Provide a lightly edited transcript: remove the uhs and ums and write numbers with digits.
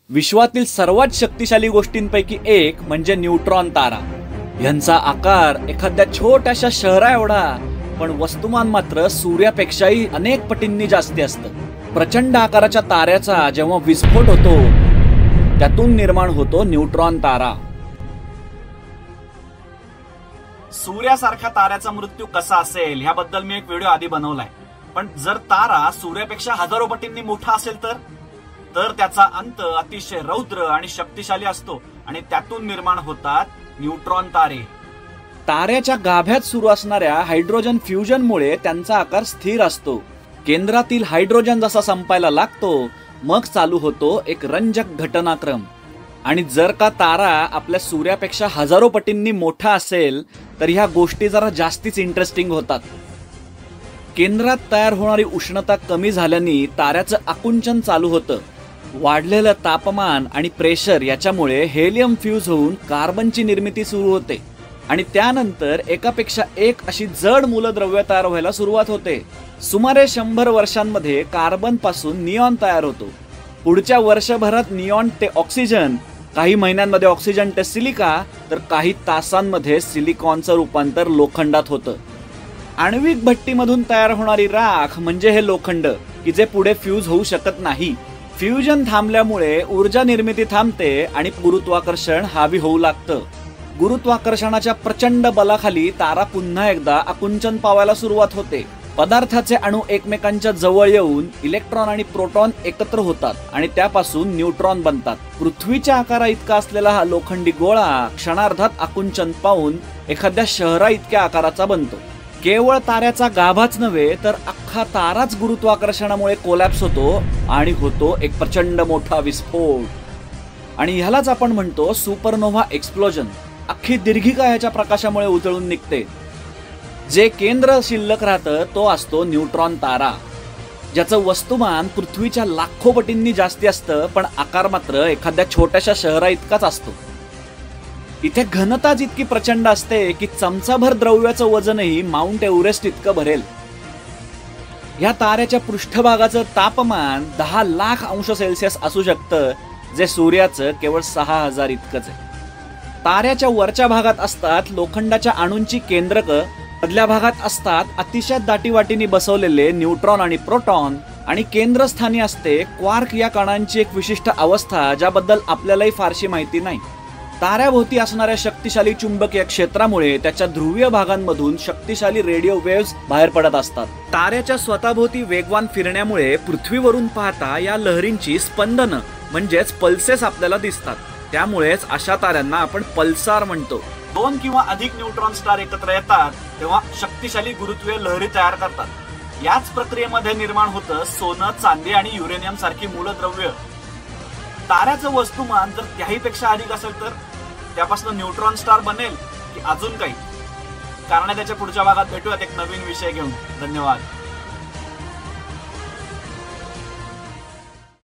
विश्वातील सर्वात शक्तिशाली गोष्टींपैकी एक म्हणजे न्यूट्रॉन तारा। यांचा आकार एखाद्या छोट्याशा शहरा एवढा, पण वस्तुमान मात्र सूर्यापेक्षाही अनेक पटींनी जास्ती असतं। प्रचंड आकाराच्या ताऱ्याचा जेव्हा विस्फोट होतो त्यातून निर्माण होतो न्यूट्रॉन तारा। सूर्यासारख्या ताऱ्याचा मृत्यू कसा असेल याबद्दल मी एक व्हिडिओ आधी बनवलाय, पण जर तारा सूर्यापेक्षा हजारो पटींनी मोठा असेल तर त्याचा अंत अतिशय रौद्र आणि शक्तिशाली असतो आणि त्यातून निर्माण होतात न्यूट्रॉन तारे। ताऱ्याच्या गाभ्यात सुरू असणाऱ्या हायड्रोजन फ्युजनमुळे त्यांचा आकार स्थिर असतो। केंद्रातील हायड्रोजन जसा संपायला लागतो मग चालू होतो एक रंजक घटनाक्रम। आणि जर का तारा आपल्या सूर्यापेक्षा हजारो पटींनी मोठा असेल तर ह्या गोष्टी जरा जास्तीच इंटरेस्टिंग होतात। केंद्रात तयार होणारी उष्णता कमी झाल्याने ताऱ्याचं आकुंचन चालू होतं। वाढलेलं तापमान आणि प्रेशर याच्यामुळे हेलियम फ्यूज होऊन कार्बनची निर्मिती सुरू होते आणि त्यानंतर एकापेक्षा एक अशी जड मूलद्रव्य तयार व्हायला सुरुवात होते। सुमारे 100 वर्षांमध्ये कार्बन पासून निऑन तयार होतो। पुढच्या वर्षभरात निऑन ते ऑक्सिजन, काही महिन्यांमध्ये ऑक्सिजन ते सिलिका, तर काही तासांमध्ये सिलिकॉनचं रूपांतर लोखंडात होतं। आण्विक भट्टीमधून तयार होणारी राख म्हणजे हे लोखंड की जे पुढे फ्यूज होऊ शकत नाही। फ्युजन थांबल्यामुळे ऊर्जा निर्मिती थांबते आणि गुरुत्वाकर्षण हावी होऊ लागतं। गुरुत्वाकर्षणाच्या प्रचंड बलाखाली तारा पुन्हा एकदा आकुंचन पावायला सुरुवात होते। पदार्थाचे अणू एकमेकांच्या जवळ येऊन इलेक्ट्रॉन आणि प्रोटॉन एकत्र होतात आणि त्यापासून न्यूट्रॉन बनतात। पृथ्वीच्या आकारा इतका असलेला हा लोखंडी गोळा क्षणार्धात आकुंचन पावून एखाद्या शहरा इतक्या आकाराचा बनतो। केवळ ताऱ्याचा गाभाच नव्हे तर अख्खा ताराच गुरुत्वाकर्षणामुळे कोलॅप्स होतो आणि होतो एक प्रचंड मोठा विस्फोट। आणि ह्यालाच आपण म्हणतो सुपरनोव्हा एक्सप्लोजन। अख्खी दीर्घिका ह्याच्या प्रकाशामुळे उजळून निघते। जे केंद्र शिल्लक राहतं तो असतो न्यूट्रॉन तारा, ज्याचं वस्तुमान पृथ्वीच्या लाखो पटींनी जास्ती असतं, पण आकार मात्र एखाद्या छोट्याशा शहरा इतकाच असतो। इथे घनताच इतकी प्रचंड असते की चमचाभर द्रव्याचं वजनही माउंट एव्हरेस्ट इतकं भरेल। या ताऱ्याच्या पृष्ठभागाचं तापमान 10 लाख अंश सेल्सिअस असू शकतं, जे सूर्याचं केवळ 6000 इतकंच आहे। ताऱ्याच्या वरच्या भागात असतात लोखंडाच्या अणूंची केंद्रक, मधल्या भागात असतात अतिशय दाटीवाटीने बसवलेले न्यूट्रॉन आणि प्रोटॉन, आणि केंद्रस्थानी असते क्वार्क या कणांची एक विशिष्ट अवस्था ज्याबद्दल आपल्यालाही फारशी माहिती नाही। ताऱ्याभोवती असणाऱ्या शक्तिशाली चुंबकीय क्षेत्रामुळे त्याच्या ध्रुवीय भागांमधून शक्तिशाली रेडिओ वेव्हज बाहेर पडत असतात। ताऱ्याच्या स्वतःभोवती वेगवान फिरण्यामुळे पृथ्वीवरून पाहता या लहरींची स्पंदनं म्हणजेच पल्सेस आपल्याला दिसतात। त्यामुळेच अशा ताऱ्यांना आपण पल्सार म्हणतो। 2 किंवा अधिक न्यूट्रॉन स्टार एकत्र येतात तेव्हा शक्तिशाली गुरुत्वीय लहरी तयार करतात। याच प्रक्रियेमध्ये निर्माण होतं सोनं, चांदी आणि युरेनियम सारखी मूलद्रव्य। ताऱ्याचं वस्तुमान जर त्याहीपेक्षा अधिक असेल तर त्यापासून न्यूट्रॉन स्टार बनेल की अजून काही? कारण त्याच्या पुढच्या भागात भेटूयात एक नवीन विषय घेऊन। धन्यवाद।